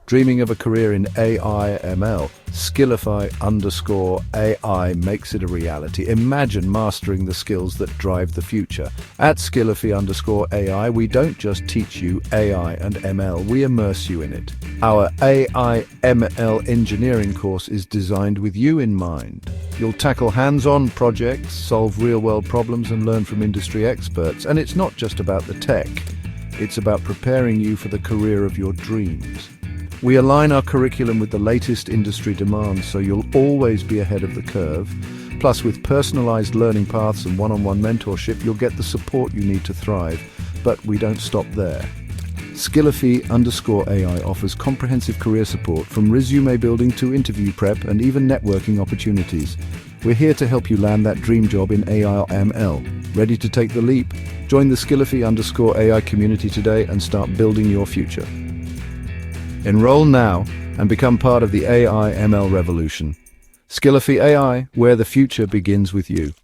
Dreaming of a career in AI ML? Skillofy AI makes it a reality. Imagine mastering the skills that drive the future. At Skillofy AI, we don't just teach you AI and ML, we immerse you in it. Our AI ML engineering course is designed with you in mind. You'll tackle hands-on projects, solve real-world problems, and learn from industry experts. And it's not just about the tech. It's about preparing you for the career of your dreams. We align our curriculum with the latest industry demands, so you'll always be ahead of the curve. Plus, with personalized learning paths and one-on-one mentorship, you'll get the support you need to thrive. But we don't stop there. Skillofy AI offers comprehensive career support, from resume building to interview prep and even networking opportunities. We're here to help you land that dream job in AI ML. Ready to take the leap? Join the Skillofy AI community today and start building your future. Enroll now and become part of the AI ML revolution. Skillofy AI, where the future begins with you.